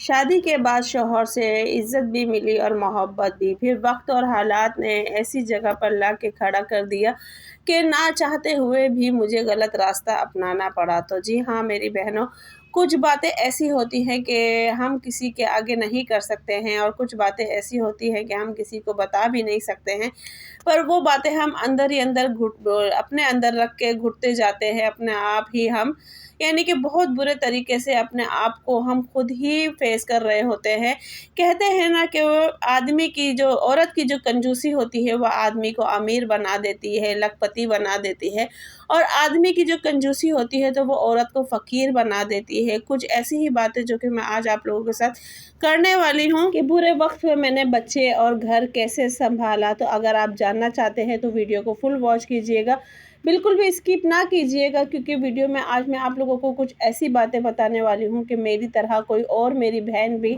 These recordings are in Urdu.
شادی کے بعد شوہر سے عزت بھی ملی اور محبت بھی، پھر وقت اور حالات نے ایسی جگہ پر لا کے کھڑا کر دیا کہ نہ چاہتے ہوئے بھی مجھے غلط راستہ اپنانا پڑا۔ تو جی ہاں میری بہنوں، کچھ باتیں ایسی ہوتی ہیں کہ ہم کسی کے آگے نہیں کر سکتے ہیں، اور کچھ باتیں ایسی ہوتی ہیں کہ ہم کسی کو بتا بھی نہیں سکتے ہیں، پر وہ باتیں ہم اندر ہی اندر اپنے اندر رکھ کے گھٹتے جاتے ہیں، اپنے آپ ہی ہم یعنی کہ بہت برے طریقے سے اپنے آپ کو ہم خود ہی فیس کر رہے ہوتے ہیں۔ کہتے ہیں نا کہ وہ عورت کی جو کنجوسی ہوتی ہے وہ آدمی کو امیر بنا دیتی ہے، لکھپتی بنا دیتی ہے، اور آدمی کی جو کنجوسی ہوتی ہے تو وہ عورت کو فقیر بنا دیتی ہے۔ کچھ ایسی ہی باتیں جو کہ میں آج آپ لوگوں کے ساتھ کرنے والی ہوں کہ برے وقت میں میں نے بچے اور گھر کیسے سنبھالا۔ تو اگر آپ جاننا چاہتے ہیں تو ویڈیو کو فل واچ کیجئے گا، بالکل بھی اسکپ نہ کیجئے گا، کیونکہ ویڈیو میں آج میں آپ لوگوں کو کچھ ایسی باتیں بتانے والی ہوں کہ میری طرح کوئی اور میری بہن بھی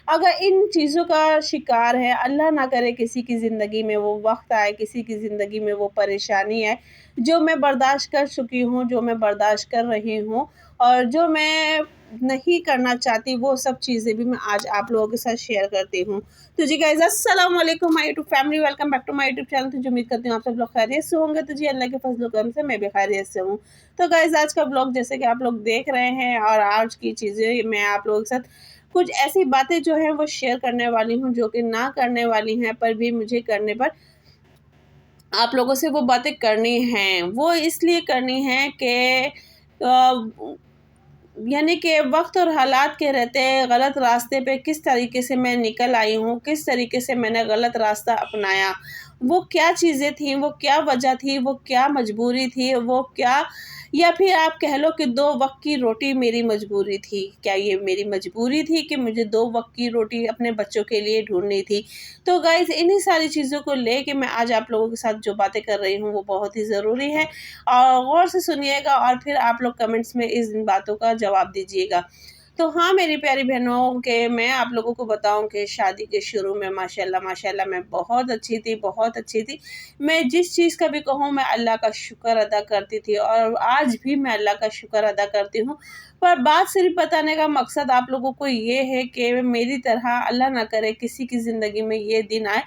اگر ان چیزوں کا شکار ہے، اللہ نہ کرے کسی کی زندگی میں وہ وقت آئے، کسی کی زندگی میں وہ پریشانی آئے جو میں برداشت کر چکی ہوں، جو میں برداشت کر رہی ہوں، اور جو میں نہیں کرنا چاہتی، وہ سب چیزیں بھی میں آج آپ لوگوں کے ساتھ شیئر کرتی ہوں۔ تو جی گائز السلام علیکم my YouTube family, welcome back to my YouTube channel. تو امید کرتی ہوں آپ سب لوگ خیریت سے ہوں گے۔ تو جی اللہ کے فضل و کرم سے میں بھی خیریت سے ہوں۔ تو گائز آج کا بلاگ جیسے کہ آپ لوگ دیکھ رہے ہیں، اور آج کی چیزیں میں آپ لوگوں کے ساتھ کچھ ایسی باتیں جو ہیں وہ شیئر کرنے والی ہوں جو کہ نہ کرنے والی ہیں، پر بھی مجھے کرنے پر آپ لوگوں سے وہ باتیں کرنی ہیں۔ وہ اس لیے کرنی ہیں کہ یعنی کہ وقت اور حالات کے رہتے غلط راستے پہ کس طریقے سے میں نکل آئی ہوں، کس طریقے سے میں نے غلط راستہ اپنایا، وہ کیا چیزیں تھیں، وہ کیا وجہ تھی، وہ کیا مجبوری تھی، وہ کیا، یا پھر آپ کہہ لو کہ 2 وقت کی روٹی میری مجبوری تھی۔ کیا یہ میری مجبوری تھی کہ مجھے 2 وقت کی روٹی اپنے بچوں کے لیے ڈھونڈنی تھی؟ تو گائز انہی ساری چیزوں کو لے کے میں آج آپ لوگوں کے ساتھ جو باتیں کر رہی ہوں وہ بہت ہی ضروری ہے، اور غور سے سنیے گا، اور پھر آپ لوگ کمنٹس میں ان باتوں کا جواب دیجیے گا۔ تو ہاں میری پیاری بہنوں، کہ میں آپ لوگوں کو بتاؤں کہ شادی کے شروع میں ماشاءاللہ میں بہت اچھی تھی، بہت اچھی تھی۔ میں جس چیز کا بھی کہوں میں اللہ کا شکر ادا کرتی تھی، اور آج بھی میں اللہ کا شکر ادا کرتی ہوں، پر بات صرف بتانے کا مقصد آپ لوگوں کو یہ ہے کہ میری طرح اللہ نہ کرے کسی کی زندگی میں یہ دن آئے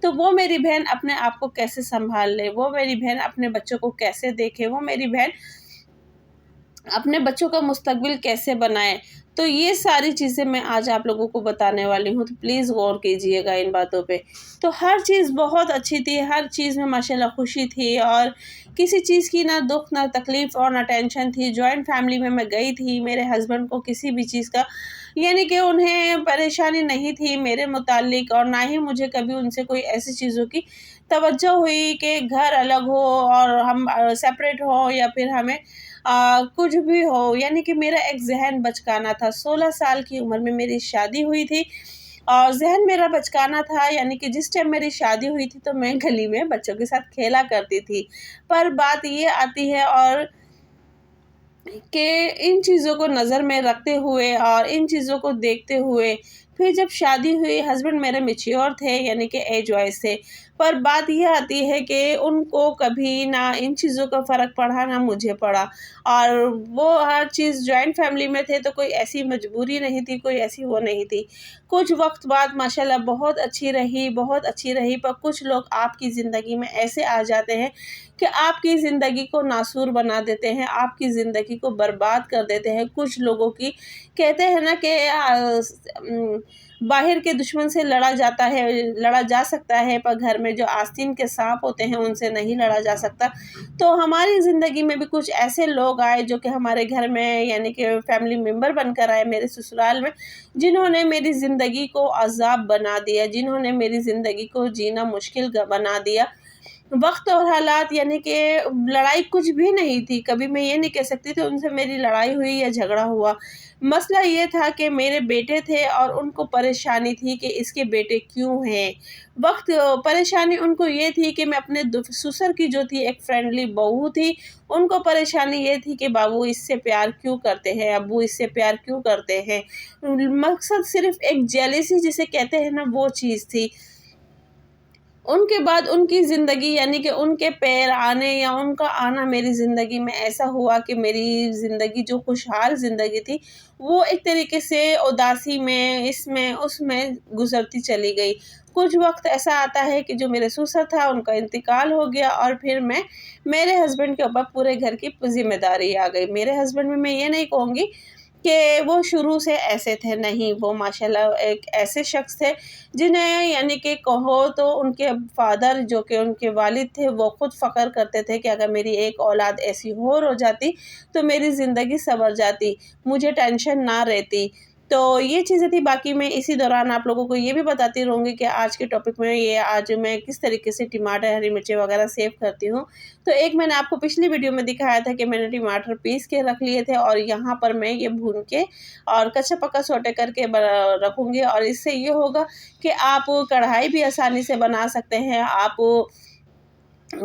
تو وہ میری بہن اپنے آپ کو کیسے سنبھال لے، وہ میری بہن اپنے بچوں کو کیسے دیکھے، وہ میری بہن اپنے بچوں کا مستقبل کیسے بنائے۔ تو یہ ساری چیزیں میں آج آپ لوگوں کو بتانے والی ہوں، تو پلیز غور کیجئے گا ان باتوں پہ۔ تو ہر چیز بہت اچھی تھی، ہر چیز میں ماشاءاللہ خوشی تھی، اور کسی چیز کی نہ دکھ نہ تکلیف اور نہ ٹینشن تھی۔ جوائنٹ فیملی میں گئی تھی، میرے ہسبینڈ کو کسی بھی چیز کا یعنی کہ انہیں پریشانی نہیں تھی میرے متعلق، اور نہ ہی مجھے کبھی ان سے کوئی ایسی چیزوں کی توجہ ہوئی کہ گھر الگ ہو اور ہم سیپریٹ ہو، یا پھر ہمیں کچھ بھی ہو۔ یعنی کہ میرا ایک ذہن بچکانا تھا، 16 سال کی عمر میں میری شادی ہوئی تھی، اور ذہن میرا بچکانا تھا، یعنی کہ جس ٹائم میری شادی ہوئی تھی تو میں گلی میں بچوں کے ساتھ کھیلا کرتی تھی۔ پر بات یہ آتی ہے اور کہ ان چیزوں کو نظر میں رکھتے ہوئے اور ان چیزوں کو دیکھتے ہوئے پھر جب شادی ہوئی، ہسبینڈ میرے میچیور تھے، یعنی کہ ایج وائز تھے، پر بات یہ آتی ہے کہ ان کو کبھی نہ ان چیزوں کا فرق پڑا نہ مجھے پڑا، اور وہ ہر چیز جوائنٹ فیملی میں تھے تو کوئی ایسی مجبوری نہیں تھی، کوئی ایسی وہ نہیں تھی۔ کچھ وقت بعد ماشاءاللہ بہت اچھی رہی، پر کچھ لوگ آپ کی زندگی میں ایسے آ جاتے ہیں کہ آپ کی زندگی کو ناسور بنا دیتے ہیں، آپ کی زندگی کو برباد کر دیتے ہیں۔ کچھ لوگوں کی کہتے ہیں نا کہ باہر کے دشمن سے لڑا جا سکتا ہے، پر گھر میں جو آستین کے سانپ ہوتے ہیں ان سے نہیں لڑا جا سکتا۔ تو ہماری زندگی میں بھی کچھ ایسے لوگ آئے جو کہ ہمارے گھر میں یعنی کہ فیملی ممبر بن کر آئے میرے سسرال میں، جنہوں نے میری زندگی کو عذاب بنا دیا، جنہوں نے میری زندگی کو جینا مشکل بنا دیا۔ وقت اور حالات یعنی کہ لڑائی کچھ بھی نہیں تھی، کبھی میں یہ نہیں کہہ سکتی تھی ان سے میری لڑائی ہوئی یا جھگڑا ہوا۔ مسئلہ یہ تھا کہ میرے بیٹے تھے اور ان کو پریشانی تھی کہ اس کے بیٹے کیوں ہیں۔ پریشانی ان کو یہ تھی کہ میں اپنے سسر کی جو تھی ایک فرینڈلی بہو تھی، ان کو پریشانی یہ تھی کہ بابو اس سے پیار کیوں کرتے ہیں، ابو اس سے پیار کیوں کرتے ہیں۔ مقصد صرف ایک جیلیسی جسے کہتے ہیں نا وہ چیز تھی۔ ان کے بعد ان کی زندگی یعنی کہ ان کے پیر آنے یا ان کا آنا میری زندگی میں ایسا ہوا کہ میری زندگی جو خوشحال زندگی تھی وہ ایک طریقے سے اداسی میں اس میں گزرتی چلی گئی۔ کچھ وقت ایسا آتا ہے کہ جو میرے سسر تھا ان کا انتقال ہو گیا، اور پھر میرے ہسبینڈ کے اوپر پورے گھر کی ذمہ داری آ گئی۔ میرے ہسبینڈ میں یہ نہیں کہوں گی کہ وہ شروع سے ایسے تھے، نہیں، وہ ماشاءاللہ ایک ایسے شخص تھے جنہیں یعنی کہ کہو تو ان کے فادر جو کہ ان کے والد تھے وہ خود فخر کرتے تھے کہ اگر میری ایک اولاد ایسی ہو جاتی تو میری زندگی سنور جاتی، مجھے ٹینشن نہ رہتی۔ تو یہ چیزیں تھی۔ باقی میں اسی دوران آپ لوگوں کو یہ بھی بتاتی رہوں گی کہ آج کے ٹاپک میں آج میں کس طریقے سے ٹماٹر، ہری مرچیں وغیرہ سیو کرتی ہوں۔ تو ایک میں نے آپ کو پچھلی ویڈیو میں دکھایا تھا کہ میں نے ٹماٹر پیس کے رکھ لیے تھے، اور یہاں پر میں یہ بھون کے اور کچا پکا سوٹے کر کے رکھوں گی، اور اس سے یہ ہوگا کہ آپ کڑھائی بھی آسانی سے بنا سکتے ہیں، آپ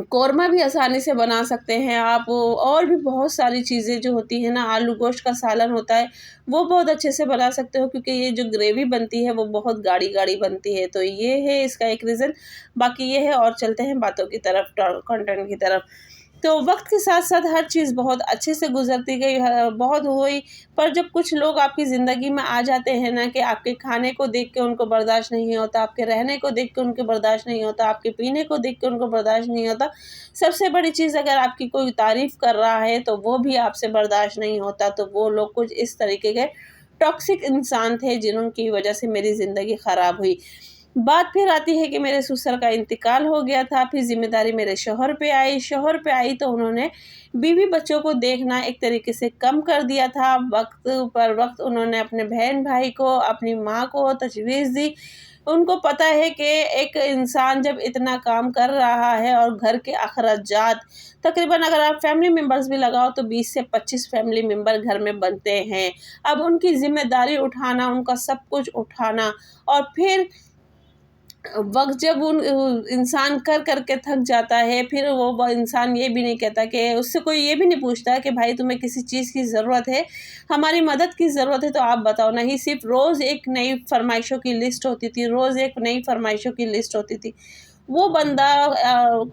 قورمہ بھی آسانی سے بنا سکتے ہیں، آپ اور بھی بہت ساری چیزیں جو ہوتی ہیں نا، آلو گوشت کا سالن ہوتا ہے وہ بہت اچھے سے بنا سکتے ہو، کیونکہ یہ جو گریوی بنتی ہے وہ بہت گاڑی گاڑی بنتی ہے۔ تو یہ ہے اس کا ایک ریزن۔ باقی یہ ہے، اور چلتے ہیں باتوں کی طرف، کنٹینٹ کی طرف۔ تو وقت کے ساتھ ساتھ ہر چیز بہت اچھے سے گزرتی گئی، بہت ہوئی، پر جب کچھ لوگ آپ کی زندگی میں آ جاتے ہیں نا کہ آپ کے کھانے کو دیکھ کے ان کو برداشت نہیں ہوتا، آپ کے رہنے کو دیکھ کے ان کو برداشت نہیں ہوتا، آپ کے پینے کو دیکھ کے ان کو برداشت نہیں ہوتا، سب سے بڑی چیز اگر آپ کی کوئی تعریف کر رہا ہے تو وہ بھی آپ سے برداشت نہیں ہوتا، تو وہ لوگ کچھ اس طریقے کے ٹاکسک انسان تھے جنہوں کی وجہ سے میری زندگی خراب ہوئی۔ بات پھر آتی ہے کہ میرے سسر کا انتقال ہو گیا تھا، پھر ذمہ داری میرے شوہر پہ آئی تو انہوں نے بیوی بچوں کو دیکھنا ایک طریقے سے کم کر دیا تھا۔ وقت پر وقت انہوں نے اپنے بہن بھائی کو، اپنی ماں کو تجویز دی۔ ان کو پتہ ہے کہ ایک انسان جب اتنا کام کر رہا ہے اور گھر کے اخراجات تقریباً اگر آپ فیملی ممبرز بھی لگاؤ تو 20 سے 25 فیملی ممبر گھر میں بنتے ہیں، اب ان کی ذمہ داری اٹھانا، ان کا سب کچھ اٹھانا، اور پھر وقت جب انسان کر کر کے تھک جاتا ہے، پھر وہ انسان یہ بھی نہیں کہتا کہ اس سے کوئی یہ بھی نہیں پوچھتا کہ بھائی تمہیں کسی چیز کی ضرورت ہے، ہماری مدد کی ضرورت ہے تو آپ بتاؤ۔ نہیں، صرف روز ایک نئی فرمائشوں کی لسٹ ہوتی تھی، روز ایک نئی فرمائشوں کی لسٹ ہوتی تھی۔ وہ بندہ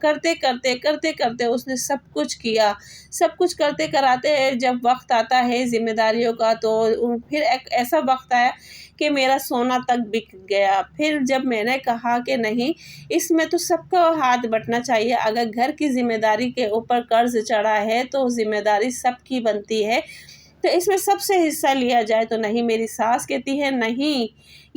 کرتے کرتے اس نے سب کچھ کیا، سب کچھ کرتے کراتے جب وقت آتا ہے ذمہ داریوں کا تو پھر ایک ایسا وقت آیا کہ میرا سونا تک بک گیا۔ پھر جب میں نے کہا کہ نہیں، اس میں تو سب کو ہاتھ بٹنا چاہیے، اگر گھر کی ذمہ داری کے اوپر قرض چڑھا ہے تو ذمہ داری سب کی بنتی ہے، تو اس میں سب سے حصہ لیا جائے۔ تو نہیں، میری ساس کہتی ہے نہیں،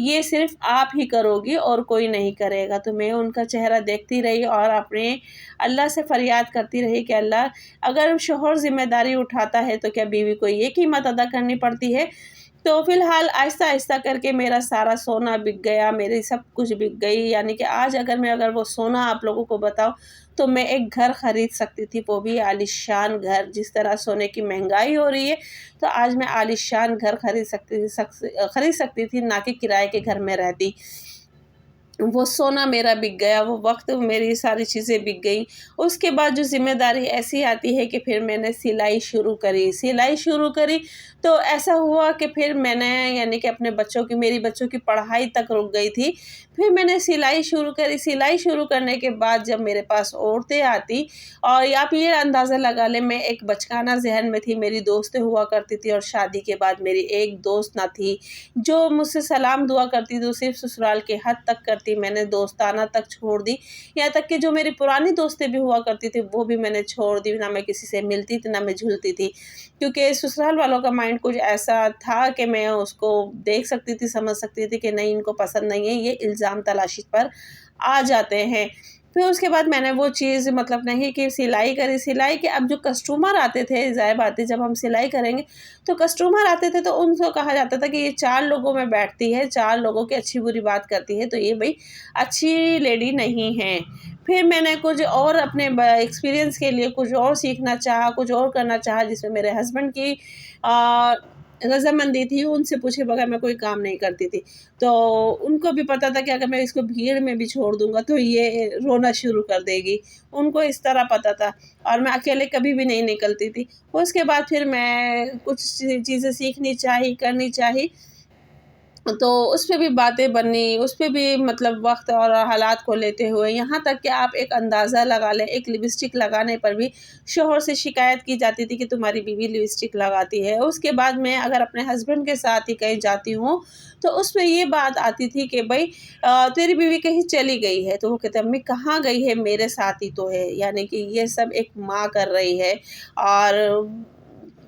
یہ صرف آپ ہی کرو گی اور کوئی نہیں کرے گا۔ تو میں ان کا چہرہ دیکھتی رہی اور اپنے اللہ سے فریاد کرتی رہی کہ اللہ، اگر شوہر ذمہ داری اٹھاتا ہے تو کیا بیوی کو یہ قیمت ادا کرنی پڑتی ہے؟ تو فی الحال آہستہ آہستہ کر کے میرا سارا سونا بک گیا، میری سب کچھ بک گئی، یعنی کہ آج اگر وہ سونا آپ لوگوں کو بتاؤں تو میں ایک گھر خرید سکتی تھی، وہ بھی عالیشان گھر۔ جس طرح سونے کی مہنگائی ہو رہی ہے تو آج میں عالیشان گھر خرید سکتی تھی، نہ کہ کرائے کے گھر میں رہتی۔ وہ سونا میرا بک گیا، وہ وقت میری ساری چیزیں بک گئیں۔ اس کے بعد جو ذمہ داری ایسی آتی ہے کہ پھر میں نے سلائی شروع کری تو ایسا ہوا کہ پھر میں نے یعنی کہ اپنے میری بچوں کی پڑھائی تک رک گئی تھی، پھر میں نے سلائی شروع کرنے کے بعد جب میرے پاس عورتیں آتی، اور آپ یہ اندازہ لگا لیں میں ایک بچکانہ ذہن میں تھی، میری دوستیں ہوا کرتی تھی، اور شادی کے بعد میری ایک دوست نہ تھی جو مجھ سے سلام دعا کرتی تھی، صرف سسرال کے حد تک کرتی، میں نے دوستانہ تک چھوڑ دی، یہاں تک کہ جو میری پرانی دوستیں بھی ہوا کرتی تھی وہ بھی میں نے چھوڑ دی، نہ میں کسی سے ملتی تھی نہ میں جھلتی تھی، کیونکہ سسرال والوں کا مائنڈ کچھ ایسا تھا کہ میں اس کو دیکھ سکتی تھی، سمجھ سکتی تھی کہ نہیں، ان کو پسند نہیں ہے، یہ الزام تلاشی پر آ جاتے ہیں۔ پھر اس کے بعد میں نے وہ چیز نہیں کہ سلائی کے اب جو کسٹمر آتے تھے، ظاہر بات ہے جب ہم سلائی کریں گے تو کسٹمر آتے تھے تو ان کو کہا جاتا تھا کہ یہ 4 لوگوں میں بیٹھتی ہے، 4 لوگوں کی اچھی بری بات کرتی ہے، تو یہ بھائی اچھی لیڈی نہیں ہے۔ پھر میں نے کچھ اور اپنے ایکسپیرینس کے لیے کچھ اور سیکھنا چاہا، کچھ اور کرنا چاہا، جس میں میرے ہسبینڈ کی رضامندی تھی، ان سے پوچھے بغیر میں کوئی کام نہیں کرتی تھی، تو ان کو بھی پتہ تھا کہ اگر میں اس کو بھیڑ میں بھی چھوڑ دوں گا تو یہ رونا شروع کر دے گی، ان کو اس طرح پتہ تھا، اور میں اکیلے کبھی بھی نہیں نکلتی تھی۔ اس کے بعد پھر میں کچھ چیزیں سیکھنی چاہی، کرنی چاہی، تو اس پہ بھی باتیں بنی، اس پہ بھی مطلب وقت اور حالات کو لیتے ہوئے یہاں تک کہ آپ ایک اندازہ لگا لیں، ایک لپسٹک لگانے پر بھی شوہر سے شکایت کی جاتی تھی کہ تمہاری بیوی لپسٹک لگاتی ہے۔ اس کے بعد میں اگر اپنے ہسبینڈ کے ساتھ ہی کہیں جاتی ہوں تو اس میں یہ بات آتی تھی کہ بھائی تیری بیوی کہیں چلی گئی ہے، تو وہ کہتے ہیں امی کہاں گئی ہے، میرے ساتھ ہی تو ہے، یعنی کہ یہ سب ایک ماں کر رہی ہے، اور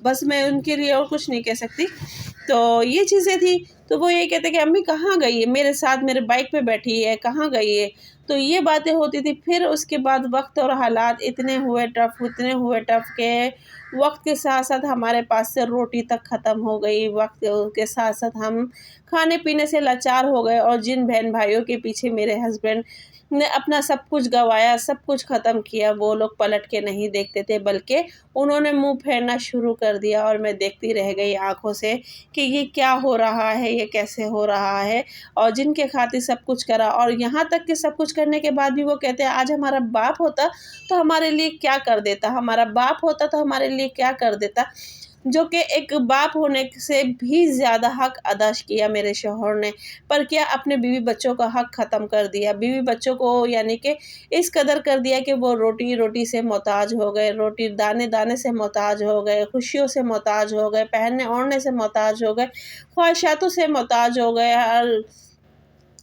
بس میں ان کے لیے اور کچھ نہیں کہہ سکتی۔ تو یہ چیزیں تھی، تو وہ یہ کہتے کہ امی کہاں گئی ہے، میرے ساتھ میرے بائک پہ بیٹھی ہے، کہاں گئی ہے، تو یہ باتیں ہوتی تھی۔ پھر اس کے بعد وقت اور حالات اتنے ہوئے ٹف کہ وقت کے ساتھ ساتھ ہمارے پاس سے روٹی تک ختم ہو گئی، وقت کے ساتھ ساتھ ہم کھانے پینے سے لاچار ہو گئے، اور جن بہن بھائیوں کے پیچھے میرے ہسبینڈ نے اپنا سب کچھ گنوایا، سب کچھ ختم کیا، وہ لوگ پلٹ کے نہیں دیکھتے تھے، بلکہ انہوں نے منہ پھیرنا شروع کر دیا، اور میں دیکھتی رہ گئی آنکھوں سے کہ یہ کیا ہو رہا ہے، یہ کیسے ہو رہا ہے، اور جن کے خاطر سب کچھ کرا، اور یہاں تک کہ سب کچھ کرنے کے بعد بھی وہ کہتے ہیں آج ہمارا باپ ہوتا تو ہمارے لیے کیا کر دیتا، ہمارا باپ ہوتا تو ہمارے لیے کیا کر دیتا، جو کہ ایک باپ ہونے سے بھی زیادہ حق ادا کیا میرے شوہر نے، پر کیا اپنے بیوی بچوں کا حق ختم کر دیا، بیوی بچوں کو یعنی کہ اس قدر کر دیا کہ وہ روٹی سے محتاج ہو گئے، روٹی دانے سے محتاج ہو گئے، خوشیوں سے محتاج ہو گئے، پہننے اوڑھنے سے محتاج ہو گئے، خواہشاتوں سے محتاج ہو گئے، ہر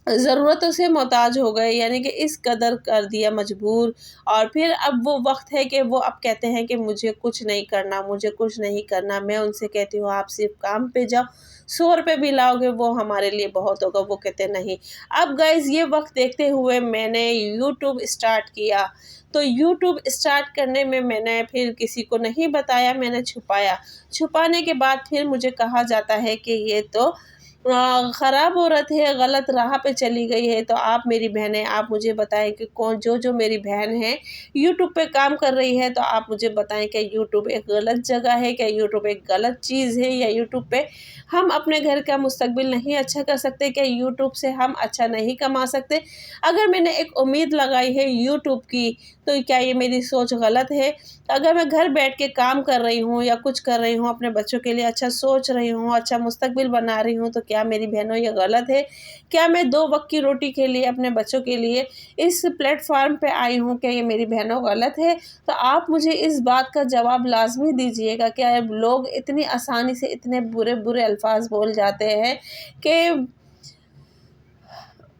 ضرورتوں سے محتاج ہو گئے، یعنی کہ اس قدر کر دیا مجبور۔ اور پھر اب وہ وقت ہے کہ وہ اب کہتے ہیں کہ مجھے کچھ نہیں کرنا، مجھے کچھ نہیں کرنا۔ میں ان سے کہتی ہوں آپ صرف کام پہ جاؤ، 100 روپے بھی لاؤ گے وہ ہمارے لیے بہت ہوگا، وہ کہتے نہیں۔ اب گائز یہ وقت دیکھتے ہوئے میں نے یوٹیوب اسٹارٹ کیا، تو یوٹیوب اسٹارٹ کرنے میں نے پھر کسی کو نہیں بتایا، میں نے چھپانے کے بعد پھر مجھے کہا جاتا ہے کہ یہ تو خراب عورت ہے، غلط راہ پہ چلی گئی ہے، تو آپ میری بہنیں آپ مجھے بتائیں کہ کون جو میری بہن ہے یوٹیوب پہ کام کر رہی ہے، تو آپ مجھے بتائیں کہ یوٹیوب ایک غلط جگہ ہے، کیا یوٹیوب ایک غلط چیز ہے، یا یوٹیوب پہ ہم اپنے گھر کا مستقبل نہیں اچھا کر سکتے، کیا یوٹیوب سے ہم اچھا نہیں کما سکتے؟ اگر میں نے ایک امید لگائی ہے یوٹیوب کی، تو کیا یہ میری سوچ غلط ہے؟ اگر میں گھر بیٹھ کے کام کر رہی ہوں یا کچھ کر رہی ہوں، اپنے بچوں کے لیے اچھا سوچ رہی ہوں، اچھا مستقبل بنا رہی ہوں، تو کیا میری بہنوں یہ غلط ہے؟ کیا میں 2 وقت کی روٹی کے لیے اپنے بچوں کے لیے اس پلیٹ فارم پہ آئی ہوں، کیا یہ میری بہنوں غلط ہے؟ تو آپ مجھے اس بات کا جواب لازمی دیجئے گا کہ لوگ اتنی آسانی سے اتنے برے الفاظ بول جاتے ہیں کہ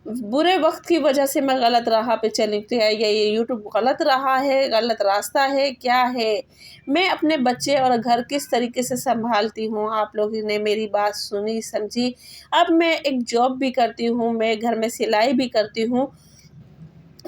برے وقت کی وجہ سے میں غلط راہ پہ چلی تھی، یا یہ یوٹیوب غلط راہ ہے، غلط راستہ ہے، کیا ہے؟ میں اپنے بچے اور گھر کس طریقے سے سنبھالتی ہوں، آپ لوگوں نے میری بات سنی سمجھی۔ اب میں ایک جاب بھی کرتی ہوں، میں گھر میں سلائی بھی کرتی ہوں،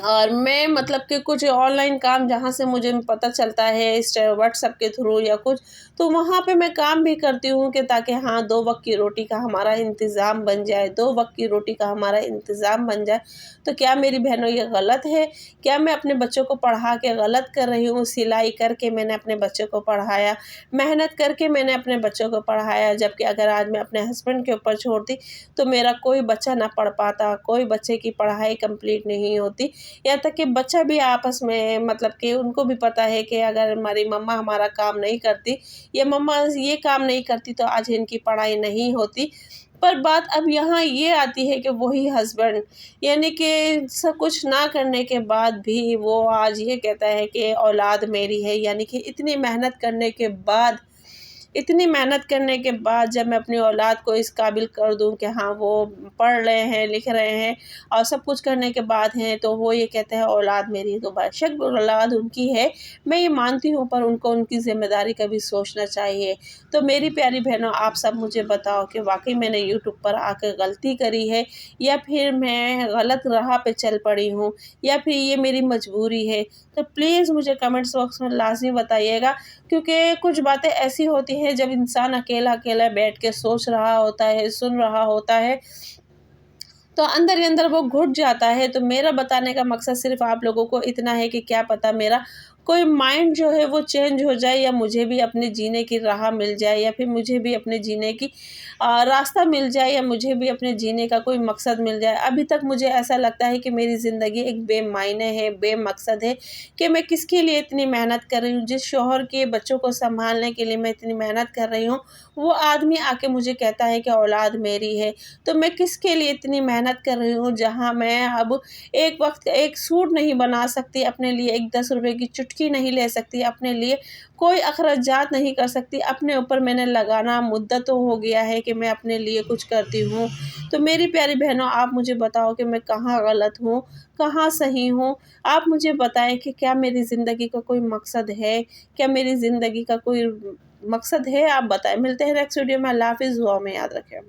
اور میں مطلب کہ کچھ آن لائن کام جہاں سے مجھے پتہ چلتا ہے اس واٹس ایپ کے تھرو یا کچھ، تو وہاں پہ میں کام بھی کرتی ہوں کہ تاکہ ہاں 2 وقت کی روٹی کا ہمارا انتظام بن جائے، 2 وقت کی روٹی کا ہمارا انتظام بن جائے۔ تو کیا میری بہنوں یہ غلط ہے؟ کیا میں اپنے بچوں کو پڑھا کے غلط کر رہی ہوں؟ سلائی کر کے میں نے اپنے بچوں کو پڑھایا، محنت کر کے میں نے اپنے بچوں کو پڑھایا، جبکہ اگر آج میں اپنے ہسبینڈ کے اوپر چھوڑتی تو میرا کوئی بچہ نہ پڑھ پاتا، کوئی بچے کی پڑھائی کمپلیٹ نہیں ہوتی، یہاں تک کہ بچہ بھی آپس میں مطلب کہ ان کو بھی پتہ ہے کہ اگر ہماری مما ہمارا کام نہیں کرتی یا مما یہ کام نہیں کرتی تو آج ان کی پڑھائی نہیں ہوتی۔ پر بات اب یہاں یہ آتی ہے کہ وہی ہسبینڈ یعنی کہ سب کچھ نہ کرنے کے بعد بھی وہ آج یہ کہتا ہے کہ اولاد میری ہے، یعنی کہ اتنی محنت کرنے کے بعد جب میں اپنی اولاد کو اس قابل کر دوں کہ ہاں وہ پڑھ رہے ہیں، لکھ رہے ہیں اور سب کچھ کرنے کے بعد ہیں، تو وہ یہ کہتے ہیں اولاد میری، تو بے شک اولاد ان کی ہے، میں یہ مانتی ہوں، پر ان کو ان کی ذمہ داری کا بھی سوچنا چاہیے۔ تو میری پیاری بہنوں آپ سب مجھے بتاؤ کہ واقعی میں نے یوٹیوب پر آ کے غلطی کری ہے، یا پھر میں غلط راہ پہ چل پڑی ہوں، یا پھر یہ میری مجبوری ہے؟ تو پلیز مجھے کمنٹس باکس میں لازمی بتائیے گا، کیونکہ کچھ باتیں ایسی ہوتی ہیں جب انسان اکیلا بیٹھ کے سوچ رہا ہوتا ہے، سن رہا ہوتا ہے، تو اندر ہی اندر وہ گھٹ جاتا ہے۔ تو میرا بتانے کا مقصد صرف آپ لوگوں کو اتنا ہے کہ کیا پتہ میرا کوئی مائنڈ جو ہے وہ چینج ہو جائے، یا مجھے بھی اپنے جینے کی راہ مل جائے، یا پھر مجھے بھی اپنے جینے کی راستہ مل جائے، یا مجھے بھی اپنے جینے کا کوئی مقصد مل جائے۔ ابھی تک مجھے ایسا لگتا ہے کہ میری زندگی ایک بے معنی ہے، بے مقصد ہے، کہ میں کس کے لیے اتنی محنت کر رہی ہوں۔ جس شوہر کے بچوں کو سنبھالنے کے لیے میں اتنی محنت کر رہی ہوں، وہ آدمی آ کے مجھے کہتا ہے کہ اولاد میری ہے، تو میں کس کے لیے اتنی محنت کر رہی ہوں، جہاں میں اب ایک وقت ایک سوٹ نہیں بنا سکتی اپنے لیے، ایک 10 روپے کی چٹکی نہیں لے سکتی اپنے لیے، کوئی اخراجات نہیں کر سکتی اپنے اوپر۔ میں نے لگانا مدت تو ہو گیا ہے کہ میں اپنے لیے کچھ کرتی ہوں۔ تو میری پیاری بہنوں، آپ مجھے بتاؤ کہ میں کہاں غلط ہوں، کہاں صحیح ہوں۔ آپ مجھے بتائیں کہ کیا میری زندگی کا کوئی مقصد ہے، کیا میری زندگی کا کوئی مقصد ہے، آپ بتائیں۔ ملتے ہیں نیکسٹ ویڈیو میں۔ اللہ حافظ، دعاؤں میں یاد رکھیں۔